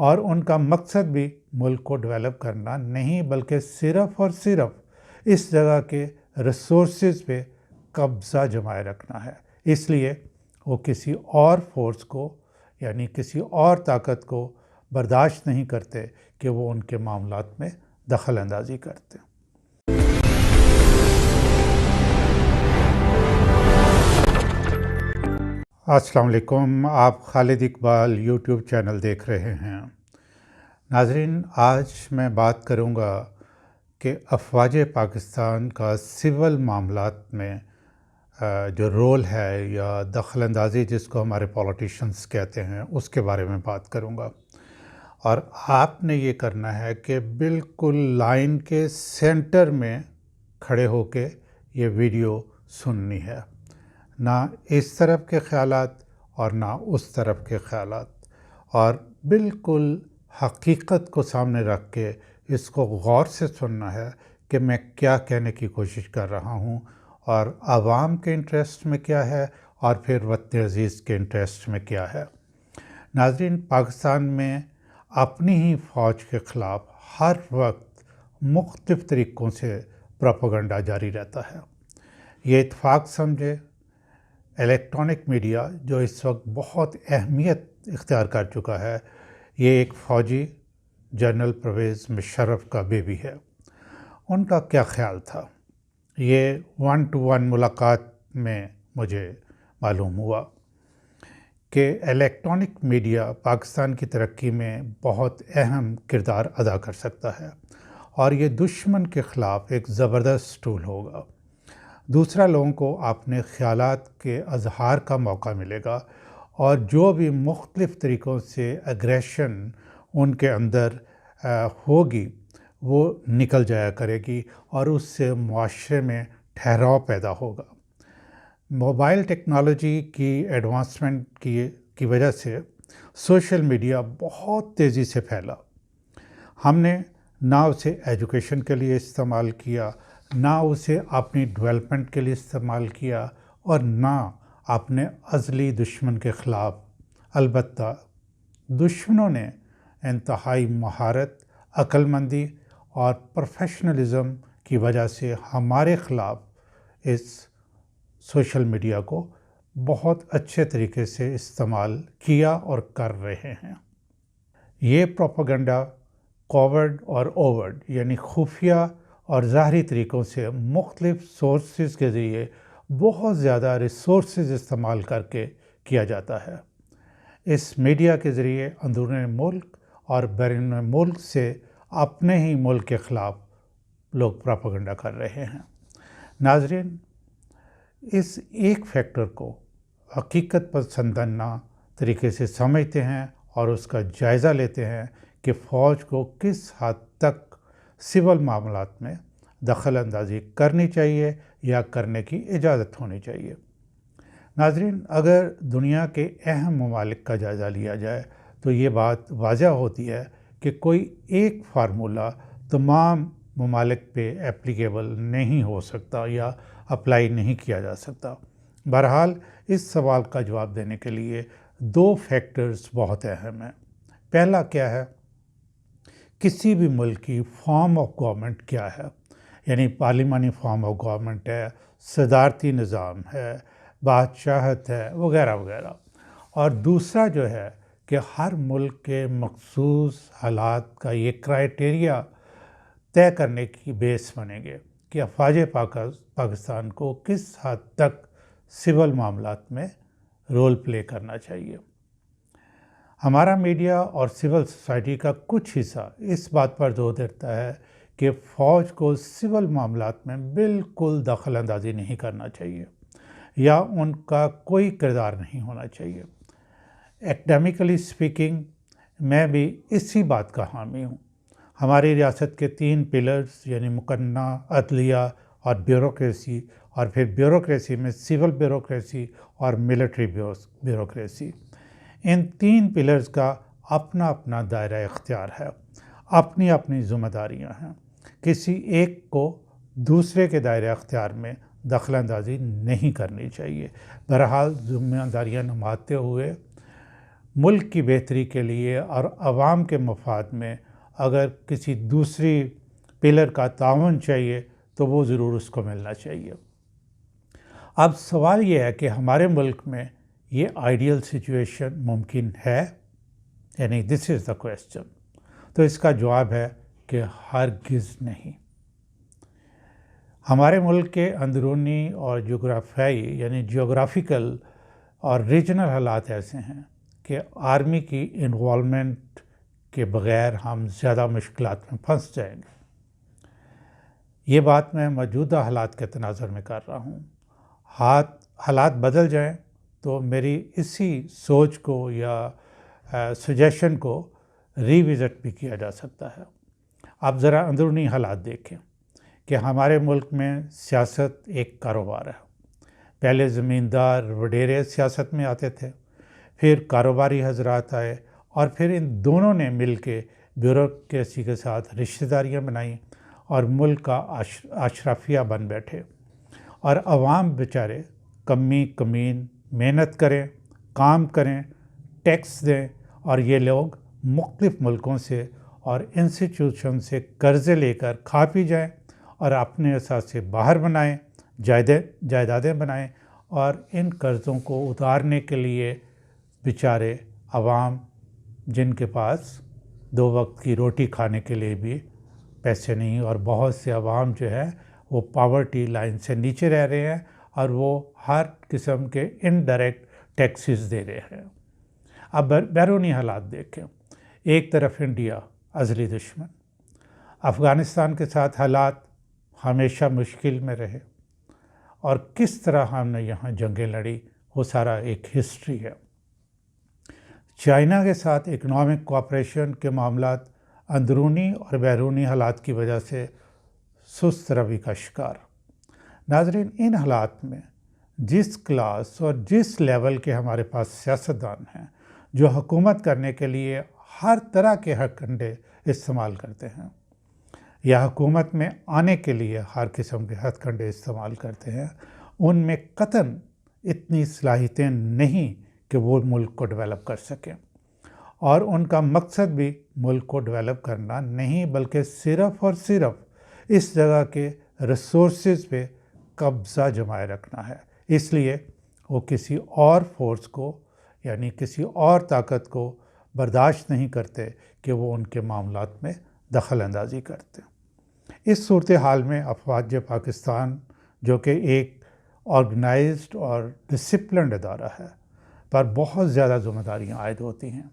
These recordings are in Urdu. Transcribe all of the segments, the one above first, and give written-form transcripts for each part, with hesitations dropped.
اور ان کا مقصد بھی ملک کو ڈیولپ کرنا نہیں بلکہ صرف اور صرف اس جگہ کے ریسورسز پہ قبضہ جمائے رکھنا ہے۔ اس لیے وہ کسی اور فورس کو یعنی کسی اور طاقت کو برداشت نہیں کرتے کہ وہ ان کے معاملات میں دخل اندازی کرتے۔ السلام علیکم، آپ خالد اقبال یوٹیوب چینل دیکھ رہے ہیں۔ ناظرین، آج میں بات کروں گا کہ افواج پاکستان کا سول معاملات میں جو رول ہے یا دخل اندازی جس کو ہمارے پولیٹیشنز کہتے ہیں اس کے بارے میں بات کروں گا، اور آپ نے یہ کرنا ہے کہ بالکل لائن کے سینٹر میں کھڑے ہو کے یہ ویڈیو سننی ہے، نہ اس طرف کے خیالات اور نہ اس طرف کے خیالات، اور بالکل حقیقت کو سامنے رکھ کے اس کو غور سے سننا ہے کہ میں کیا کہنے کی کوشش کر رہا ہوں اور عوام کے انٹرسٹ میں کیا ہے اور پھر وطن عزیز کے انٹرسٹ میں کیا ہے۔ ناظرین، پاکستان میں اپنی ہی فوج کے خلاف ہر وقت مختلف طریقوں سے پروپیگنڈا جاری رہتا ہے۔ یہ اتفاق سمجھے، الیکٹرانک میڈیا جو اس وقت بہت اہمیت اختیار کر چکا ہے، یہ ایک فوجی جنرل پرویز مشرف کا بیبی ہے۔ ان کا کیا خیال تھا، یہ 1 to 1 ملاقات میں مجھے معلوم ہوا کہ الیکٹرانک میڈیا پاکستان کی ترقی میں بہت اہم کردار ادا کر سکتا ہے اور یہ دشمن کے خلاف ایک زبردست ٹول ہوگا۔ دوسرا، لوگوں کو اپنے خیالات کے اظہار کا موقع ملے گا اور جو بھی مختلف طریقوں سے اگریشن ان کے اندر ہوگی وہ نکل جایا کرے گی اور اس سے معاشرے میں ٹھہراؤ پیدا ہوگا۔ موبائل ٹیکنالوجی کی ایڈوانسمنٹ کی وجہ سے سوشل میڈیا بہت تیزی سے پھیلا۔ ہم نے نہ اسے ایجوکیشن کے لیے استعمال کیا، نہ اسے اپنی ڈیولپمنٹ کے لیے استعمال کیا اور نہ اپنے ازلی دشمن کے خلاف۔ البتہ دشمنوں نے انتہائی مہارت، عقل مندی اور پروفیشنلزم کی وجہ سے ہمارے خلاف اس سوشل میڈیا کو بہت اچھے طریقے سے استعمال کیا اور کر رہے ہیں۔ یہ پروپیگنڈا کوورڈ اور اوورڈ یعنی خفیہ اور ظاہری طریقوں سے مختلف سورسز کے ذریعے بہت زیادہ ریسورسز استعمال کر کے کیا جاتا ہے۔ اس میڈیا کے ذریعے اندرون ملک اور بیرون ملک سے اپنے ہی ملک کے خلاف لوگ پروپیگنڈا کر رہے ہیں۔ ناظرین، اس ایک فیکٹر کو حقیقت پسندانہ طریقے سے سمجھتے ہیں اور اس کا جائزہ لیتے ہیں کہ فوج کو کس حد تک سول معاملات میں دخل اندازی کرنی چاہیے یا کرنے کی اجازت ہونی چاہیے۔ ناظرین، اگر دنیا کے اہم ممالک کا جائزہ لیا جائے تو یہ بات واضح ہوتی ہے کہ کوئی ایک فارمولہ تمام ممالک پہ اپلیکیبل نہیں ہو سکتا یا اپلائی نہیں کیا جا سکتا۔ بہرحال اس سوال کا جواب دینے کے لیے 2 فیکٹرز بہت اہم ہیں۔ پہلا کیا ہے، کسی بھی ملک کی فارم آف گورنمنٹ کیا ہے، یعنی پارلیمانی فارم آف گورنمنٹ ہے، صدارتی نظام ہے، بادشاہت ہے، وغیرہ وغیرہ۔ اور دوسرا جو ہے کہ ہر ملک کے مخصوص حالات کا یہ کرائیٹیریا طے کرنے کی بیس بنے گے کہ افواج پاکستان کو کس حد تک سول معاملات میں رول پلے کرنا چاہیے۔ ہمارا میڈیا اور سول سوسائٹی کا کچھ حصہ اس بات پر زور دیتا ہے کہ فوج کو سول معاملات میں بالکل دخل اندازی نہیں کرنا چاہیے یا ان کا کوئی کردار نہیں ہونا چاہیے۔ ایکڈیمکلی اسپیکنگ میں بھی اسی بات کا حامی ہوں۔ ہماری ریاست کے 3 پلرز یعنی مقننہ، عدلیہ اور بیوروکریسی، اور پھر بیوروکریسی میں سول بیوروکریسی اور ملٹری بیوروکریسی، ان 3 پلرز کا اپنا اپنا دائرہ اختیار ہے، اپنی اپنی ذمہ داریاں ہیں۔ کسی ایک کو دوسرے کے دائرہ اختیار میں دخل اندازی نہیں کرنی چاہیے۔ بہرحال ذمہ داریاں نبھاتے ہوئے ملک کی بہتری کے لیے اور عوام کے مفاد میں اگر کسی دوسری پلر کا تعاون چاہیے تو وہ ضرور اس کو ملنا چاہیے۔ اب سوال یہ ہے کہ ہمارے ملک میں یہ آئیڈیل سچویشن ممکن ہے، یعنی دس از دا کویسچن۔ تو اس کا جواب ہے کہ ہرگز نہیں۔ ہمارے ملک کے اندرونی اور جغرافیائی یعنی جغرافیکل اور ریجنل حالات ایسے ہیں کہ آرمی کی انوالومنٹ کے بغیر ہم زیادہ مشکلات میں پھنس جائیں گے۔ یہ بات میں موجودہ حالات کے تناظر میں کر رہا ہوں۔ حالات بدل جائیں تو میری اسی سوچ کو یا سجیشن کو ریوزٹ بھی کیا جا سکتا ہے۔ آپ ذرا اندرونی حالات دیکھیں کہ ہمارے ملک میں سیاست ایک کاروبار ہے۔ پہلے زمیندار وڈیرے سیاست میں آتے تھے، پھر کاروباری حضرات آئے اور پھر ان دونوں نے مل کے بیوروکریسی کے ساتھ رشتہ داریاں بنائیں اور ملک کا اشرافیہ بن بیٹھے، اور عوام بیچارے کمی کمین محنت کریں، کام کریں، ٹیکس دیں، اور یہ لوگ مختلف ملکوں سے اور انسٹیٹیوشن سے قرضے لے کر کھا پی جائیں اور اپنے اثاثے سے باہر بنائیں، جائیدادیں بنائیں، اور ان قرضوں کو اتارنے کے لیے بیچارے عوام جن کے پاس 2 وقت کی روٹی کھانے کے لیے بھی پیسے نہیں، اور بہت سے عوام جو ہے وہ پاورٹی لائن سے نیچے رہ رہے ہیں اور وہ ہر قسم کے انڈائریکٹ ٹیکسز دے رہے ہیں۔ اب بیرونی حالات دیکھیں۔ ایک طرف انڈیا ازلی دشمن، افغانستان کے ساتھ حالات ہمیشہ مشکل میں رہے، اور کس طرح ہم نے یہاں جنگیں لڑی وہ سارا ایک ہسٹری ہے۔ چائنا کے ساتھ اکنامک کوآپریشن کے معاملات اندرونی اور بیرونی حالات کی وجہ سے سست روی کا شکار۔ ناظرین، ان حالات میں جس کلاس اور جس لیول کے ہمارے پاس سیاستدان ہیں جو حکومت کرنے کے لیے ہر طرح کے ہتھ کنڈے استعمال کرتے ہیں یا حکومت میں آنے کے لیے ہر قسم کے ہتھ کنڈے استعمال کرتے ہیں، ان میں قطعاً اتنی صلاحیتیں نہیں کہ وہ ملک کو ڈیولپ کر سکیں، اور ان کا مقصد بھی ملک کو ڈیولپ کرنا نہیں بلکہ صرف اور صرف اس جگہ کے ریسورسز پہ قبضہ جمائے رکھنا ہے۔ اس لیے وہ کسی اور فورس کو یعنی کسی اور طاقت کو برداشت نہیں کرتے کہ وہ ان کے معاملات میں دخل اندازی کرتے۔ اس صورتحال میں افواج پاکستان جو کہ ایک آرگنائزڈ اور ڈسپلنڈ ادارہ ہے پر بہت زیادہ ذمہ داریاں عائد ہوتی ہیں۔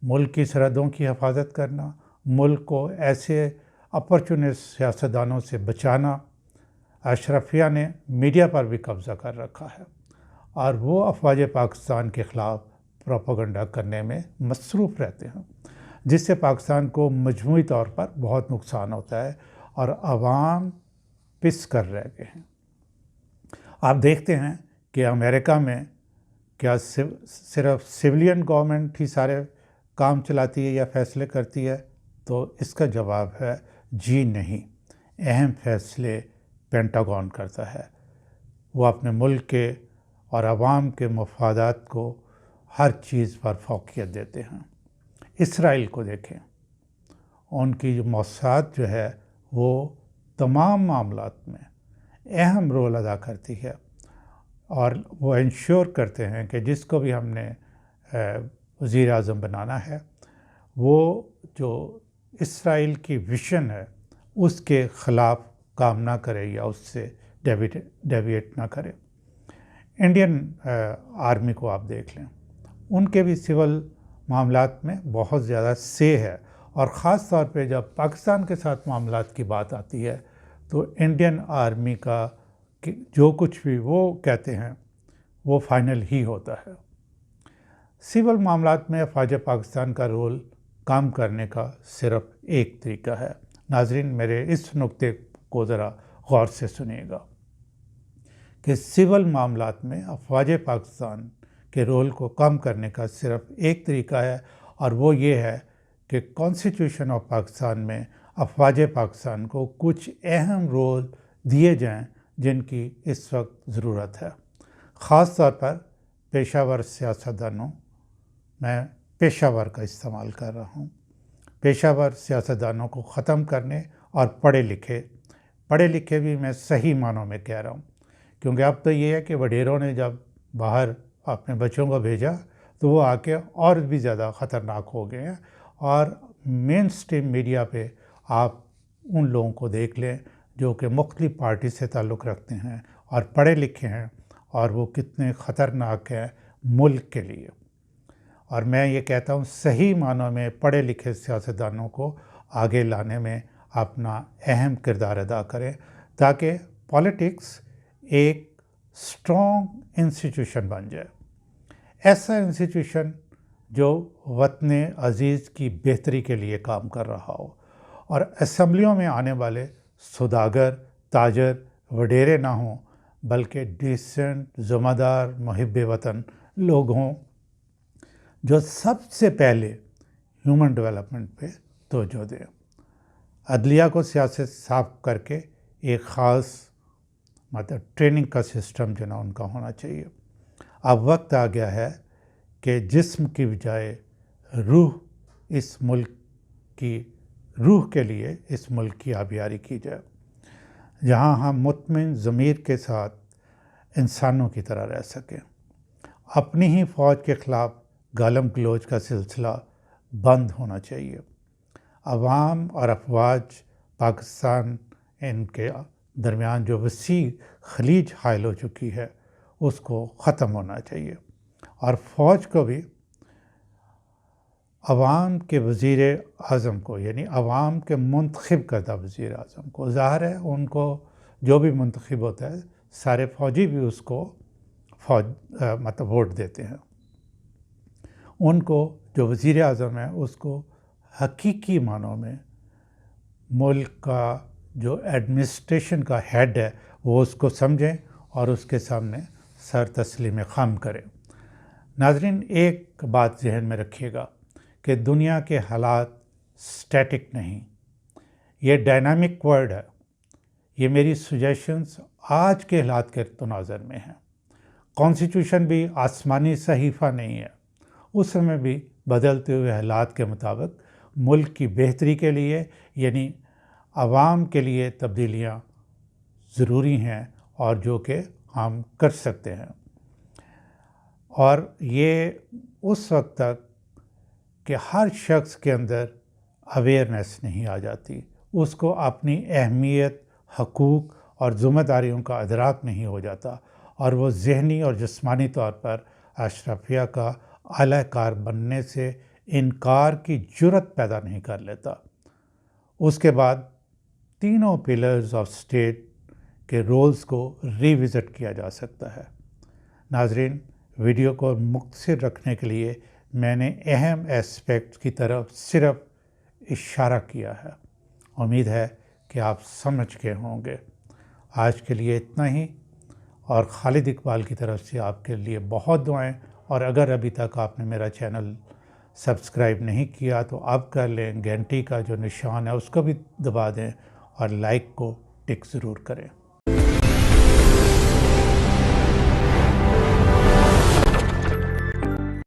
ملک کی سرحدوں کی حفاظت کرنا، ملک کو ایسے اپرچونسٹ سیاستدانوں سے بچانا۔ اشرافیہ نے میڈیا پر بھی قبضہ کر رکھا ہے اور وہ افواج پاکستان کے خلاف پروپیگنڈا کرنے میں مصروف رہتے ہیں، جس سے پاکستان کو مجموعی طور پر بہت نقصان ہوتا ہے اور عوام پس کر رہ گئے ہیں۔ آپ دیکھتے ہیں کہ امریکہ میں کیا صرف سویلین گورنمنٹ ہی سارے کام چلاتی ہے یا فیصلے کرتی ہے؟ تو اس کا جواب ہے جی نہیں، اہم فیصلے پینٹاگون کرتا ہے۔ وہ اپنے ملک کے اور عوام کے مفادات کو ہر چیز پر فوقیت دیتے ہیں۔ اسرائیل کو دیکھیں، ان کی جو موساد جو ہے وہ تمام معاملات میں اہم رول ادا کرتی ہے، اور وہ انشور کرتے ہیں کہ جس کو بھی ہم نے وزیر اعظم بنانا ہے وہ جو اسرائیل کی ویژن ہے اس کے خلاف کام نہ کرے یا اس سے ڈیویٹ نہ کرے۔ انڈین آرمی کو آپ دیکھ لیں، ان کے بھی سول معاملات میں بہت زیادہ سے ہے، اور خاص طور پہ جب پاکستان کے ساتھ معاملات کی بات آتی ہے تو انڈین آرمی کا جو کچھ بھی وہ کہتے ہیں وہ فائنل ہی ہوتا ہے۔ سول معاملات میں افواج پاکستان کا رول کام کرنے کا صرف ایک طریقہ ہے۔ ناظرین، میرے اس نقطے کو ذرا غور سے سنیے گا کہ سول معاملات میں افواج پاکستان کے رول کو کم کرنے کا صرف ایک طریقہ ہے، اور وہ یہ ہے کہ کانسٹیٹیوشن آف پاکستان میں افواج پاکستان کو کچھ اہم رول دیے جائیں جن کی اس وقت ضرورت ہے، خاص طور پر پیشہ ور سیاستدانوں، میں پیشہ ور کا استعمال کر رہا ہوں۔ پیشہ ور سیاستدانوں کو ختم کرنے اور پڑھے لکھے بھی میں صحیح معنوں میں کہہ رہا ہوں، کیونکہ اب تو یہ ہے کہ وڈیروں نے جب باہر اپنے بچوں کو بھیجا تو وہ آ کے اور بھی زیادہ خطرناک ہو گئے ہیں، اور مین سٹریم میڈیا پہ آپ ان لوگوں کو دیکھ لیں جو کہ مختلف پارٹی سے تعلق رکھتے ہیں اور پڑھے لکھے ہیں، اور وہ کتنے خطرناک ہیں ملک کے لیے۔ اور میں یہ کہتا ہوں صحیح معنوں میں پڑھے لکھے سیاستدانوں کو آگے لانے میں اپنا اہم کردار ادا کریں، تاکہ پالیٹکس ایک اسٹرانگ انسٹیٹیوشن بن جائے، ایسا انسٹیٹیوشن جو وطن عزیز کی بہتری کے لیے کام کر رہا ہو، اور اسمبلیوں میں آنے والے سوداگر، تاجر، وڈیرے نہ ہوں، بلکہ ڈیسنٹ، ذمہ دار، محب وطن لوگ ہوں، جو سب سے پہلے ہیومن ڈیولپمنٹ پہ توجہ دیں۔ عدلیہ کو سیاست صاف کر کے ایک خاص ٹریننگ کا سسٹم جو نا ان کا ہونا چاہیے۔ اب وقت آ گیا ہے کہ جسم کی بجائے روح کے لیے اس ملک کی آبیاری کی جائے، جہاں ہم مطمئن ضمیر کے ساتھ انسانوں کی طرح رہ سکیں۔ اپنی ہی فوج کے خلاف گالم گلوچ کا سلسلہ بند ہونا چاہیے۔ عوام اور افواج پاکستان ان کے درمیان جو وسیع خلیج حائل ہو چکی ہے اس کو ختم ہونا چاہیے، اور فوج کو بھی عوام کے وزیر اعظم کو، یعنی عوام کے منتخب کردہ وزیر اعظم کو، ظاہر ہے ان کو جو بھی منتخب ہوتا ہے سارے فوجی بھی اس کو ووٹ دیتے ہیں، ان کو جو وزیر اعظم ہے اس کو حقیقی معنوں میں ملک کا جو ایڈمنسٹریشن کا ہیڈ ہے وہ اس کو سمجھیں اور اس کے سامنے سر تسلیم خم کریں۔ ناظرین، ایک بات ذہن میں رکھیے گا کہ دنیا کے حالات سٹیٹک نہیں، یہ ڈائنامک ورلڈ ہے۔ یہ میری سجیشنز آج کے حالات کے تناظر میں ہیں۔ کانسٹیٹیوشن بھی آسمانی صحیفہ نہیں ہے، اس میں بھی بدلتے ہوئے حالات کے مطابق ملک کی بہتری کے لیے، یعنی عوام کے لیے تبدیلیاں ضروری ہیں، اور جو کہ ہم کر سکتے ہیں۔ اور یہ اس وقت تک کہ ہر شخص کے اندر اویئرنیس نہیں آ جاتی، اس کو اپنی اہمیت، حقوق اور ذمہ داریوں کا ادراک نہیں ہو جاتا، اور وہ ذہنی اور جسمانی طور پر اشرفیہ کا اعلی کار بننے سے انکار کی جرت پیدا نہیں کر لیتا۔ اس کے بعد تینوں پلرز آف اسٹیٹ کے رولز کو ریوزٹ کیا جا سکتا ہے۔ ناظرین، ویڈیو کو مختصر رکھنے کے لیے میں نے اہم ایسپیکٹ کی طرف صرف اشارہ کیا ہے۔ امید ہے کہ آپ سمجھ گئے ہوں گے۔ آج کے لیے اتنا ہی، اور خالد اقبال کی طرف سے آپ کے لیے بہت دعائیں، اور اگر ابھی تک آپ نے میرا چینل سبسکرائب نہیں کیا تو اب کر لیں، گھنٹی کا جو نشان ہے اس کو بھی دبا دیں، اور لائک کو ٹک ضرور کریں۔